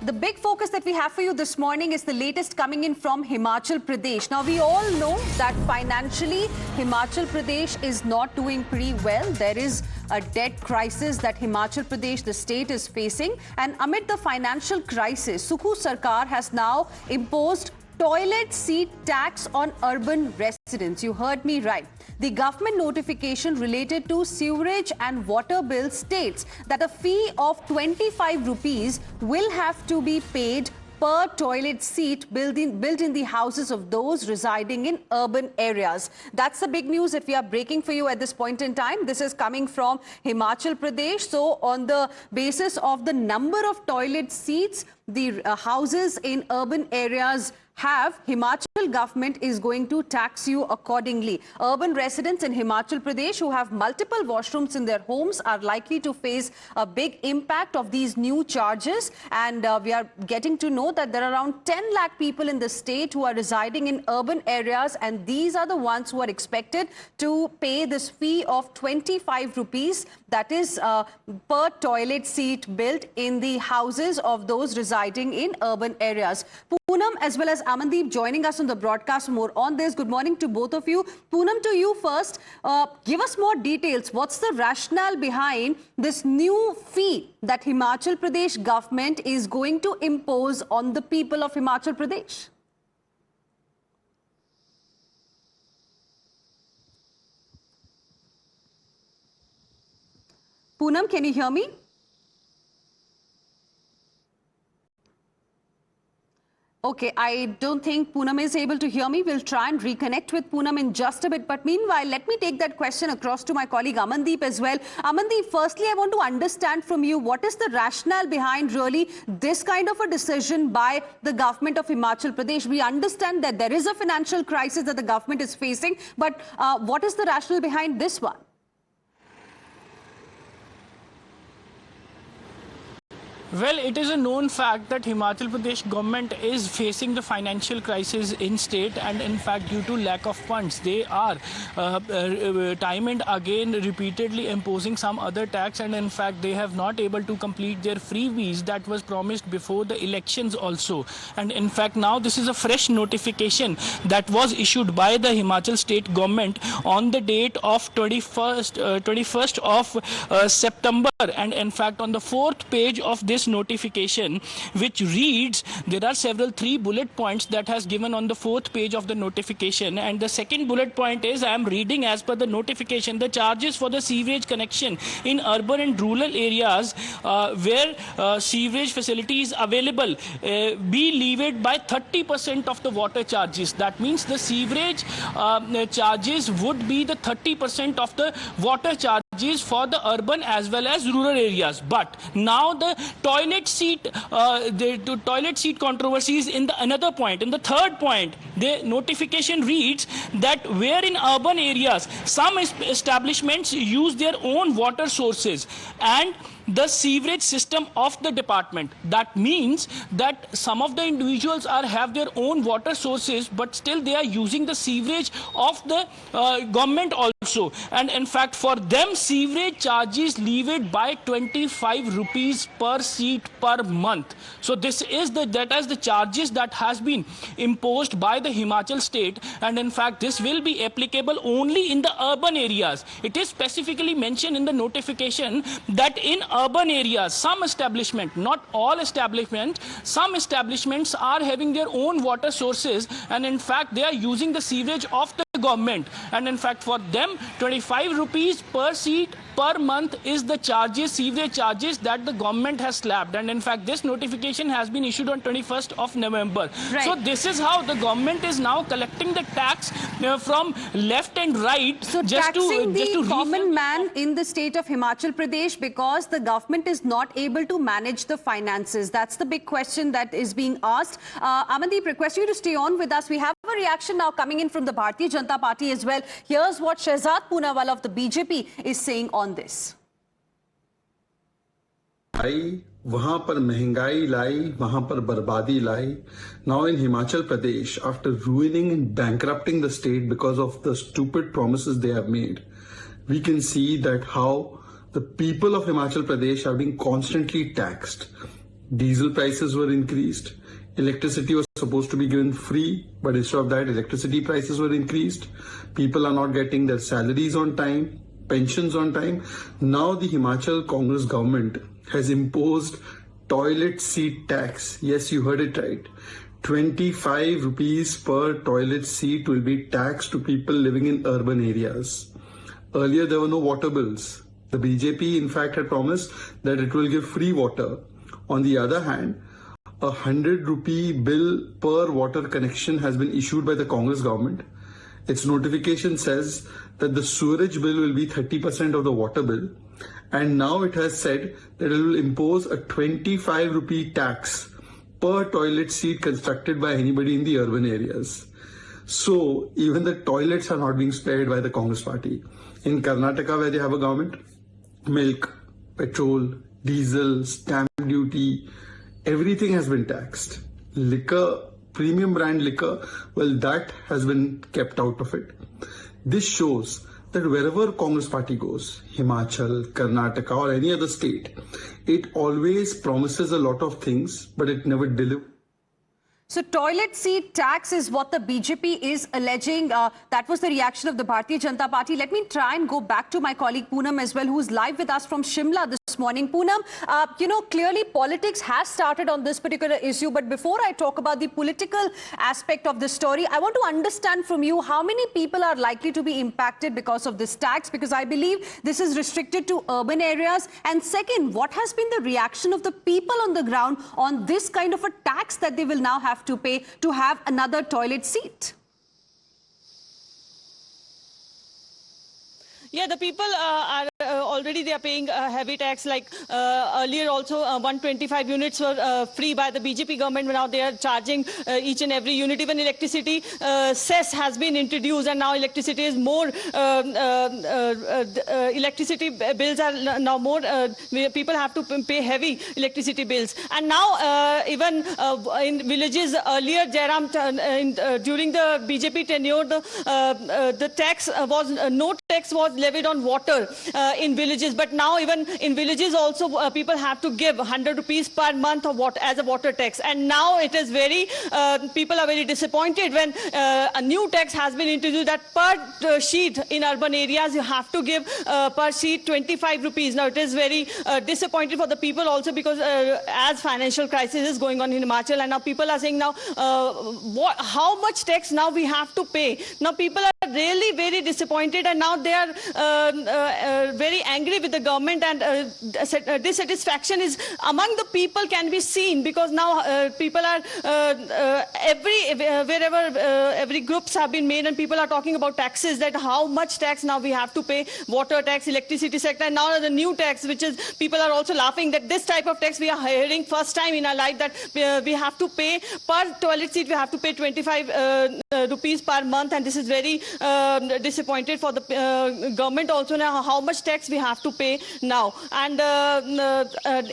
The big focus that we have for you this morning is the latest coming in from Himachal Pradesh. Now, we all know that financially, Himachal Pradesh is not doing pretty well. There is a debt crisis that Himachal Pradesh, the state, is facing. And amid the financial crisis, Sukhu Sarkar has now imposed toilet seat tax on urban residents. You heard me right. The government notification related to sewerage and water bills states that a fee of 25 rupees will have to be paid per toilet seat built in the houses of those residing in urban areas. That's the big news that we are breaking for you at this point in time. This is coming from Himachal Pradesh. So on the basis of the number of toilet seats the houses in urban areas have, Himachal government is going to tax you accordingly. Urban residents in Himachal Pradesh who have multiple washrooms in their homes are likely to face a big impact of these new charges. And we are getting to know that there are around 10 lakh people in the state who are residing in urban areas, and these are the ones who are expected to pay this fee of 25 rupees, that is per toilet seat built in the houses of those residing in urban areas. Poonam as well as Amandeep joining us on the broadcast. More on this. Good morning to both of you. Poonam, to you first. Give us more details. What's the rationale behind this new fee that Himachal Pradesh government is going to impose on the people of Himachal Pradesh? Poonam, can you hear me? Okay, I don't think Poonam is able to hear me. We'll try and reconnect with Poonam in just a bit. But meanwhile, let me take that question across to my colleague Amandeep as well. Amandeep, firstly, I want to understand from you, what is the rationale behind really this kind of a decision by the government of Himachal Pradesh? We understand that there is a financial crisis that the government is facing, but what is the rationale behind this one? Well, it is a known fact that Himachal Pradesh government is facing the financial crisis in state, and in fact due to lack of funds they are time and again repeatedly imposing some other tax, and in fact they have not able to complete their freebies that was promised before the elections also. And in fact now this is a fresh notification that was issued by the Himachal state government on the date of 21st of September, and in fact on the 4th page of this notification, which reads, there are several 3 bullet points that has given on the 4th page of the notification, and the second bullet point is, I am reading as per the notification, the charges for the sewerage connection in urban and rural areas where sewerage facilities available be levied by 30% of the water charges. That means the sewerage charges would be the 30% of the water charges for the urban as well as rural areas. But now the toilet seat controversies in the another point. In the 3rd point, the notification reads that where in urban areas some establishments use their own water sources and the sewerage system of the department. That means that some of the individuals have their own water sources, but still they are using the sewerage of the government also. And in fact for them sewerage charges levied by 25 rupees per seat per month. So this is the charges that has been imposed by the Himachal state, and in fact this will be applicable only in the urban areas. It is specifically mentioned in the notification that in urban areas, some establishment, not all establishments, some establishments are having their own water sources, and in fact they are using the sewerage of the government, and in fact for them 25 rupees per seat per month is the charges, sewerage charges that the government has slapped. And in fact this notification has been issued on 21st of November. Right. So this is how the government is now collecting the tax from left and right. So just taxing the common man in the state of Himachal Pradesh because the government is not able to manage the finances. That's the big question that is being asked. Amandeep, request you to stay on with us. We have a reaction now coming in from the Bharatiya Janata Party as well. Here's what Shehzad Poonawalla of the BJP is saying on this. वहां पर महंगाई लाई, वहां पर बर्बादी लाई. Now in Himachal Pradesh, after ruining and bankrupting the state because of the stupid promises they have made, we can see that how the people of Himachal Pradesh are being constantly taxed. Diesel prices were increased. Electricity was supposed to be given free, but instead of that, electricity prices were increased. People are not getting their salaries on time, pensions on time. Now the Himachal Congress government has imposed toilet seat tax. Yes, you heard it right. 25 rupees per toilet seat will be taxed to people living in urban areas. Earlier, there were no water bills. The BJP, in fact, had promised that it will give free water. On the other hand, a 100 rupee bill per water connection has been issued by the Congress government. Its notification says that the sewerage bill will be 30% of the water bill. And now it has said that it will impose a 25 rupee tax per toilet seat constructed by anybody in the urban areas. So even the toilets are not being spared by the Congress party. In Karnataka, where they have a government, milk, petrol, diesel, stamp duty, everything has been taxed. Liquor, premium brand liquor, well, that has been kept out of it. This shows that wherever Congress party goes, Himachal, Karnataka or any other state, it always promises a lot of things, but it never delivers. So toilet seat tax is what the BJP is alleging. That was the reaction of the Bharatiya Janata Party. Let me try and go back to my colleague Poonam as well, who's live with us from Shimla this morning. Poonam, clearly politics has started on this particular issue. But before I talk about the political aspect of this story, I want to understand from you how many people are likely to be impacted because of this tax, because I believe this is restricted to urban areas. And second, what has been the reaction of the people on the ground on this kind of a tax that they will now have to pay to have another toilet seat? Yeah, the people are already they are paying a heavy tax. Like earlier also 125 units were free by the BJP government. Now they are charging each and every unit. Even electricity cess has been introduced, and now electricity is more. Electricity bills are now more. People have to pay heavy electricity bills. And now even in villages earlier, Jairam, during the BJP tenure, the tax was no tax was levied on water in villages, but now even in villages also people have to give 100 rupees per month of water as a water tax. And now it is very people are very disappointed when a new tax has been introduced that per sheet in urban areas you have to give per sheet 25 rupees. Now it is very disappointed for the people also, because as financial crisis is going on in Himachal, and now people are saying now how much tax now we have to pay. Now people are really very disappointed, and now they are very angry with the government, and dissatisfaction is among the people can be seen, because now people are every groups have been made, and people are talking about taxes, that how much tax now we have to pay, water tax, electricity sector, and now the new tax, which is people are also laughing that this type of tax we are hearing first time in our life, that we have to pay per toilet seat, we have to pay 25 rupees per month, and this is very disappointed for the government also now how much tax we have to pay now. And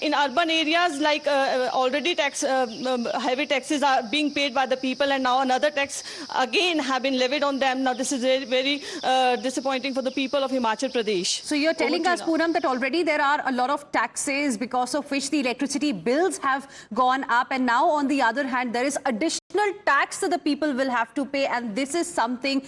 in urban areas, like already heavy taxes are being paid by the people, and now another tax again have been levied on them. Now this is very, very disappointing for the people of Himachal Pradesh. So you're telling us, Poonam, that already there are a lot of taxes because of which the electricity bills have gone up, and now on the other hand there is additional tax that the people will have to pay, and this is something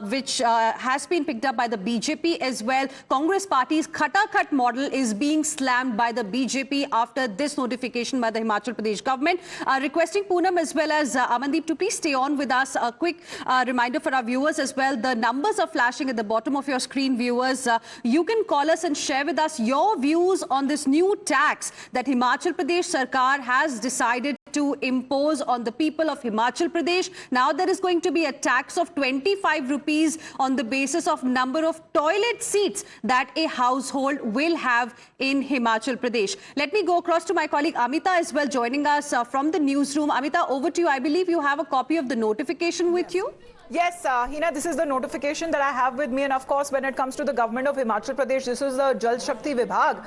which has been picked up by the BJP as well. Congress party's Khata-Khat model is being slammed by the BJP after this notification by the Himachal Pradesh government. Requesting Poonam as well as Amandeep to please stay on with us. A quick reminder for our viewers as well. The numbers are flashing at the bottom of your screen, viewers. You can call us and share with us your views on this new tax that Himachal Pradesh Sarkar has decided to impose on the people of Himachal Pradesh. Now there is going to be a tax of 25 rupees on the basis of number of toilet seats that a household will have in Himachal Pradesh. Let me go across to my colleague Amita as well, joining us from the newsroom. Amita, over to you. I believe you have a copy of the notification with you. Yes, Hina, this is the notification that I have with me, and of course when it comes to the government of Himachal Pradesh, this is the Jal Shakti Vibhag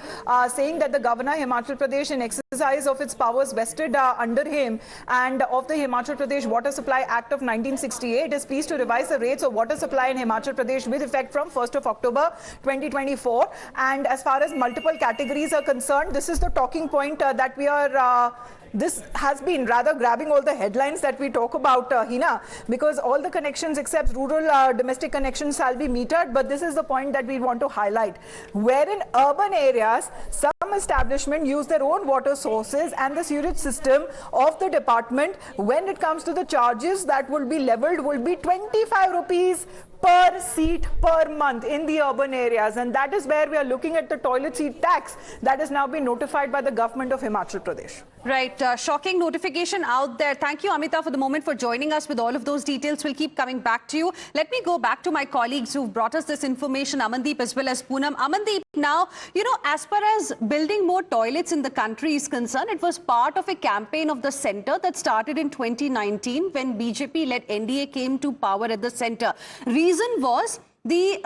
saying that the governor Himachal Pradesh, in exercise of its powers vested under under him and of the Himachal Pradesh Water Supply Act of 1968 is pleased to revise the rates of water supply in Himachal Pradesh with effect from 1st of October 2024. And as far as multiple categories are concerned, this is the talking point that we are this has been rather grabbing all the headlines that we talk about, Hina, because all the connections except rural domestic connections shall be metered. But this is the point that we want to highlight. Where in urban areas, some establishments use their own water sources and the sewage system of the department, when it comes to the charges that will be leveled, will be 25 rupees per seat per month in the urban areas. And that is where we are looking at the toilet seat tax that has now been notified by the government of Himachal Pradesh. Right, shocking notification out there. Thank you, Amita, for the moment for joining us with all of those details. We'll keep coming back to you. Let me go back to my colleagues who've brought us this information, Amandeep as well as Poonam. Amandeep, now, you know, as far as building more toilets in the country is concerned, it was part of a campaign of the centre that started in 2019 when BJP-led NDA came to power at the centre. Reason was the,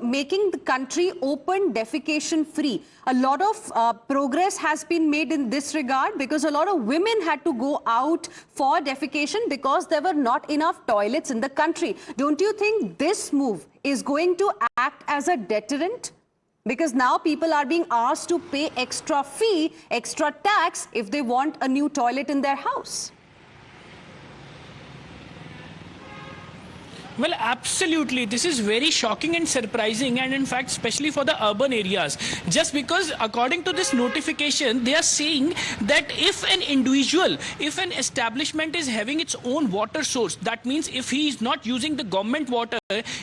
making the country open defecation free. A lot of progress has been made in this regard because a lot of women had to go out for defecation because there were not enough toilets in the country. Don't you think this move is going to act as a deterrent? Because now people are being asked to pay extra fee, extra tax if they want a new toilet in their house. Well, absolutely. This is very shocking and surprising, and in fact, especially for the urban areas. Just because according to this notification, they are saying that if an individual, if an establishment is having its own water source, that means if he is not using the government water,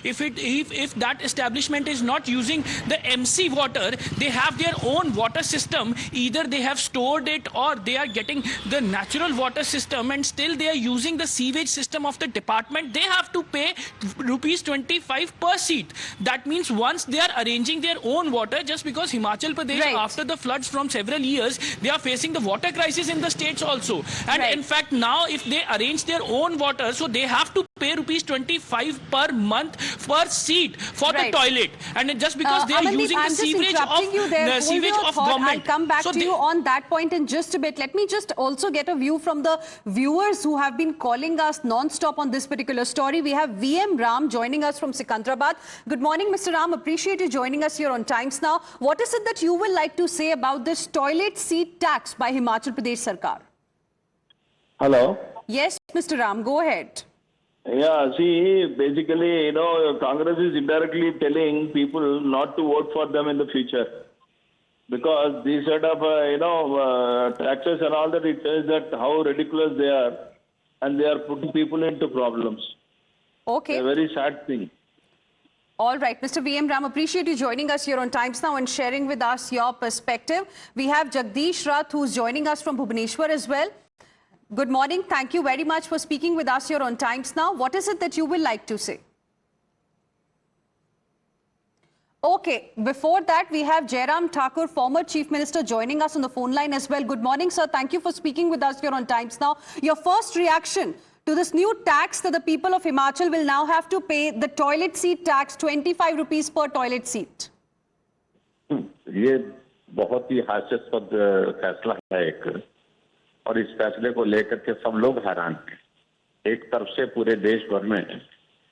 if that establishment is not using the MC water, they have their own water system. Either they have stored it or they are getting the natural water system, and still they are using the sewage system of the department. They have to pay rupees 25 per seat. That means once they are arranging their own water, just because Himachal Pradesh, after the floods from several years, they are facing the water crisis in the states also. And in fact, now if they arrange their own water, so they have to pay rupees 25 per month per seat for the toilet. And just because they are using the sewage of government. I'll come back to you on that point in just a bit. Let me just also get a view from the viewers who have been calling us non-stop on this particular story. We have VM Ram joining us from Secunderabad. Good morning, Mr. Ram. Appreciate you joining us here on Times Now. What is it that you will like to say about this toilet seat tax by Himachal Pradesh Sarkar? Hello. Yes, Mr. Ram, go ahead. Yeah, see, basically, Congress is indirectly telling people not to vote for them in the future. Because these sort of, taxes and all that, it says that how ridiculous they are. And they are putting people into problems. Okay. A very sad thing. All right, Mr. VM Ram, appreciate you joining us here on Times Now and sharing with us your perspective. We have Jagdish Rath, who's joining us from Bhubaneswar as well. Good morning. Thank you very much for speaking with us here on Times Now. What is it that you will like to say? Okay, before that, we have Jairam Thakur, former Chief Minister, joining us on the phone line as well. Good morning, sir. Thank you for speaking with us here on Times Now. Your first reaction to this new tax that the people of Himachal will now have to pay, the toilet seat tax, 25 rupees per toilet seat. ये बहुत ही हास्यास्पद फैसला है एक, और इस फैसले को लेकर के सब लोग हैरान हैं। एक तरफ से पूरे देश भर में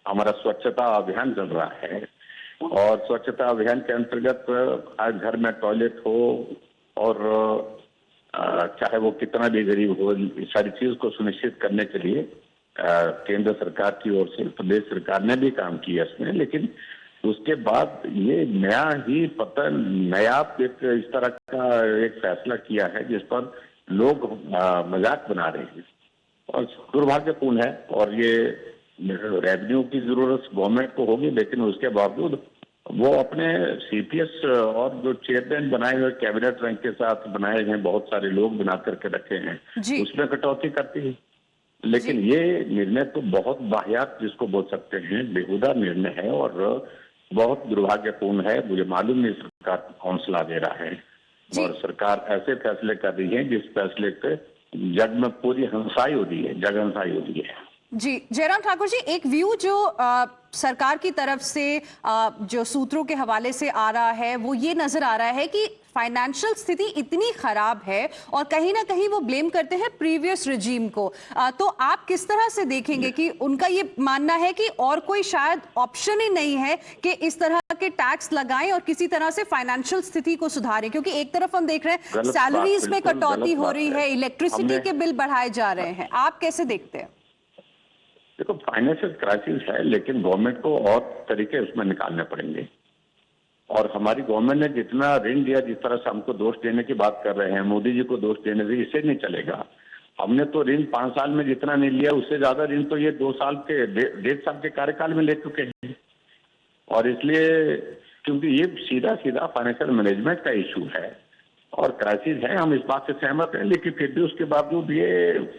हमारा स्वच्छता अभियान चल रहा है, और स्वच्छता अभियान के अंतर्गत आज घर में टॉयलेट हो और चाहे वो कितना भी गरीब हो, इस सारी चीज को सुनिश्चित करने के लिए केंद्र सरकार की ओर से प्रदेश सरकार ने भी काम किया इसमें। लेकिन उसके बाद ये नया ही नया इस तरह का एक फैसला किया है जिस पर लोग मजाक बना रहे हैं, और दुर्भाग्यपूर्ण है। और ये रेवेन्यू की जरूरत गवर्नमेंट को होगी, लेकिन उसके बावजूद वो अपने सीपीएस और जो चेयरमैन बनाए हुए कैबिनेट रैंक के साथ बनाए हैं, बहुत सारे लोग बना करके रखे हैं, उसमें कटौती करती है। लेकिन ये निर्णय तो बहुत वाहियात जिसको बोल सकते हैं, बेहुदा निर्णय है और बहुत दुर्भाग्यपूर्ण है। मुझे मालूम नहीं सरकार कौन सलाह दे रहा है, और सरकार ऐसे फैसले कर रही है जिस फैसले के जग में पूरी हंसाई हो रही है, जग हंसाई हो रही है। जी जयराम ठाकुर जी, एक व्यू जो सरकार की तरफ से जो सूत्रों के हवाले से आ रहा है वो ये नजर आ रहा है कि फाइनेंशियल स्थिति इतनी खराब है और कहीं ना कहीं वो ब्लेम करते हैं प्रीवियस रिजीम को। तो आप किस तरह से देखेंगे कि उनका ये मानना है कि और कोई शायद ऑप्शन ही नहीं है कि इस तरह के टैक्स लगाएं और किसी तरह से फाइनेंशियल स्थिति को सुधारें, क्योंकि एक तरफ हम देख रहे हैं सैलरीज में कटौती हो रही है, इलेक्ट्रिसिटी के बिल बढ़ाए जा रहे हैं। आप कैसे देखते हैं? देखो, फाइनेंशियल क्राइसिस है, लेकिन गवर्नमेंट को और तरीके उसमें निकालने पड़ेंगे। और हमारी गवर्नमेंट ने जितना ऋण दिया, जिस तरह से हमको दोष देने की बात कर रहे हैं, मोदी जी को दोष देने से इससे नहीं चलेगा। हमने तो ऋण 5 साल में जितना नहीं लिया, उससे ज्यादा ऋण तो ये 2 साल के 1.5 साल के कार्यकाल में ले चुके हैं। और इसलिए क्योंकि ये सीधा सीधा फाइनेंशियल मैनेजमेंट का इशू है और क्राइसिस है, हम इस बात से सहमत हैं। लेकिन फिर भी उसके बावजूद ये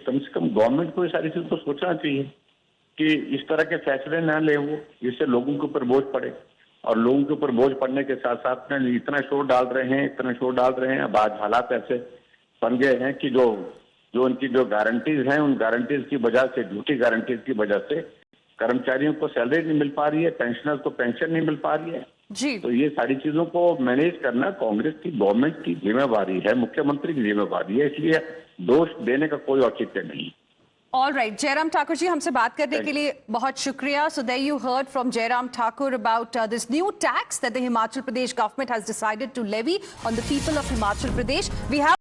कम से कम गवर्नमेंट को ये सारी चीज तो सोचना चाहिए कि इस तरह के फैसले न ले वो, जिससे लोगों के ऊपर बोझ पड़े। और लोगों के ऊपर बोझ पड़ने के साथ साथ में इतना शोर डाल रहे हैं, अब आज हालात ऐसे बन गए हैं कि जो उनकी जो गारंटीज हैं, उन गारंटीज की वजह से, झूठी गारंटीज की वजह से कर्मचारियों को सैलरी नहीं मिल पा रही है, पेंशनर को पेंशन नहीं मिल पा रही है जी। तो ये सारी चीजों को मैनेज करना कांग्रेस की गवर्नमेंट की जिम्मेवारी है, मुख्यमंत्री की जिम्मेवारी है। इसलिए दोष देने का कोई औचित्य नहीं। All right, Jairam Thakur ji, हमसे बात करने के लिए बहुत शुक्रिया. So there you heard from Jairam Thakur about this new tax that the Himachal Pradesh government has decided to levy on the people of Himachal Pradesh. We have